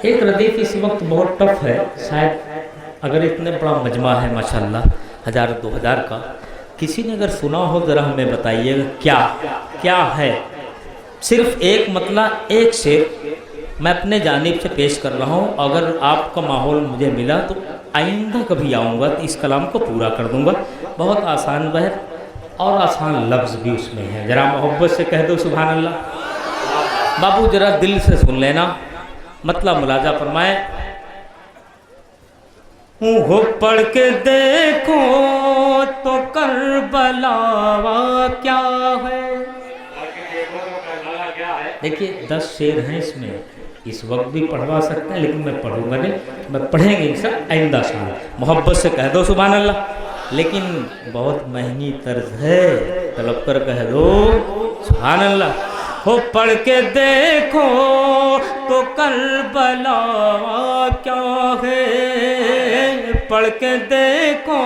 ایک ردیف اس وقت بہت ٹف ہے، شاید اگر اتنے بڑا مجمع ہے ماشاءاللہ 1000-2000 کا، کسی نے اگر سنا ہو ذرا ہمیں بتائیے گا کیا ہے؟ صرف ایک مطلع ایک شعر میں اپنے جانب سے پیش کر رہا ہوں، اگر آپ کا ماحول مجھے ملا تو آئندہ کبھی آؤں گا تو اس کلام کو پورا کر دوں گا۔ بہت آسان بحر اور آسان لفظ بھی اس میں ہے، ذرا محبت سے کہہ دو سبحان اللہ۔ بابو ذرا دل سے سن لینا، مطلب ملاحظہ فرمائے۔ وہ پڑھ کے دیکھو تو کربلا کیا ہے۔ دیکھیے 10 شعر ہیں اس میں، اس وقت بھی پڑھوا سکتے ہیں لیکن میں پڑھوں گا نہیں، میں پڑھیں گے انشاءاللہ آئندہ سال۔ محبت سے کہہ دو سبحان اللہ، لیکن بہت مہنگی طرز ہے، طلب کر کہہ دو سبحان اللہ۔ ہو پڑھ کے دیکھو تو کربلا کیا ہے، پڑھ کے دیکھو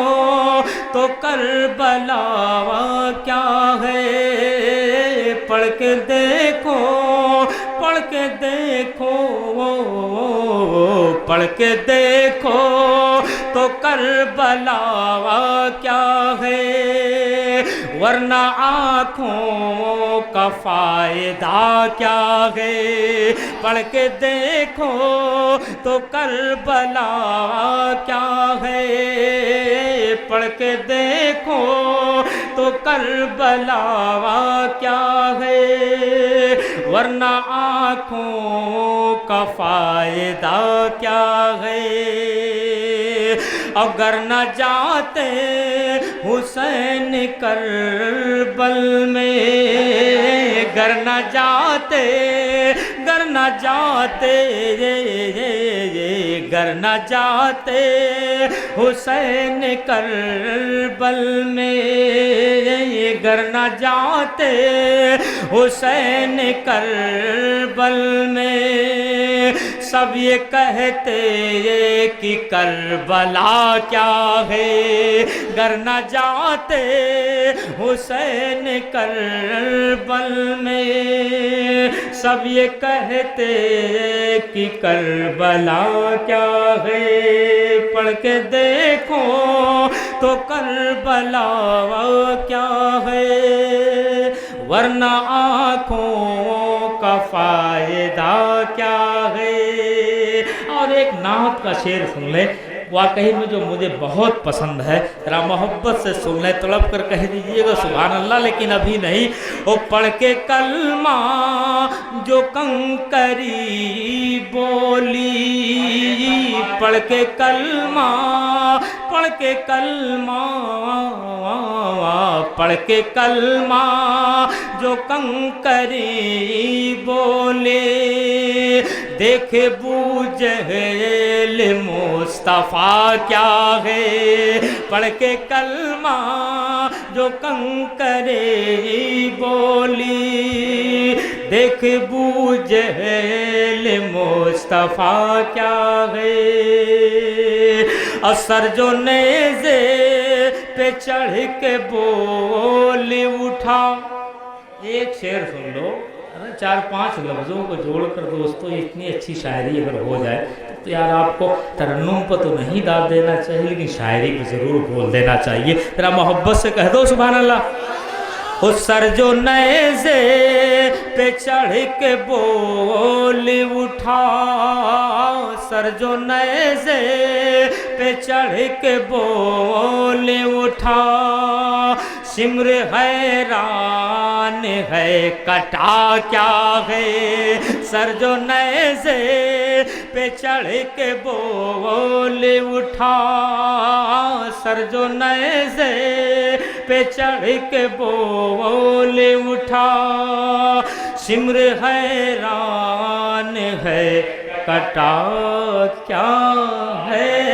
تو کربلا کیا ہے، پڑھ کے دیکھو، پڑھ کے دیکھو، پڑھ کے دیکھو تو کربلا کیا ہے، ورنہ آنکھوں کا فائدہ کیا ہے، پڑھ کے دیکھو تو کربلا کیا ہے، پڑھ کے دیکھو تو کربلا کیا ہے، ورنہ آنکھوں کا فائدہ کیا ہے، اگر نہ جاتے حسین کربل میں، گر نہ جاتے، گر نہ جاتے، گر نہ جاتے حسین کربل میں، گر نہ جاتے حسین کربل میں، سب یہ کہتے کہ کربلا کیا ہے، گر نہ جاتے حسین کربل میں، سب یہ کہتے کہ کربلا کیا ہے، پڑھ کے دیکھو تو کربلا کیا ہے، ورنہ آنکھوں کا فائدہ کیا ہے۔ اور ایک نعت کا شعر سن لے، واقعی میں جو مجھے بہت پسند ہے، ذرا محبت سے سن لیں، طلب کر کہہ دیجئے گا سبحان اللہ، لیکن ابھی نہیں۔ وہ پڑھ کے کلمہ جو کنکری بولی، پڑھ کے کلمہ، پڑھ کے کلمہ، پڑھ کے کلمہ جو کنکری بولے، دیکھ بو جہل مصطفیٰ کیا ہے، پڑھ کے کلمہ جو کنکری بولی، دیکھ بو جہل مصطفیٰ کیا ہے، اثر جو نیزے پہ چڑھ کے بول اٹھا۔ ایک شعر سن لو، 4-5 لفظوں کو جوڑ کر دوستو اتنی اچھی شاعری اگر ہو جائے تو یار آپ کو ترنم پر تو نہیں داد دینا چاہیے لیکن شاعری کو ضرور بول دینا چاہیے، ذرا محبت سے کہہ دو سبحان اللہ۔ اس سر جو نیزے پہ چڑھ کے بول اٹھا، سر جو نیزے پہ چڑھ کے بول اٹھا، سمر حیران ہے کٹا کیا ہے، سر جو نیزے پہ چڑھ کے بول اٹھا، سر جو نیزے پہ چڑھ کے بول اٹھا، سمر حیران ہے کٹا کیا ہے،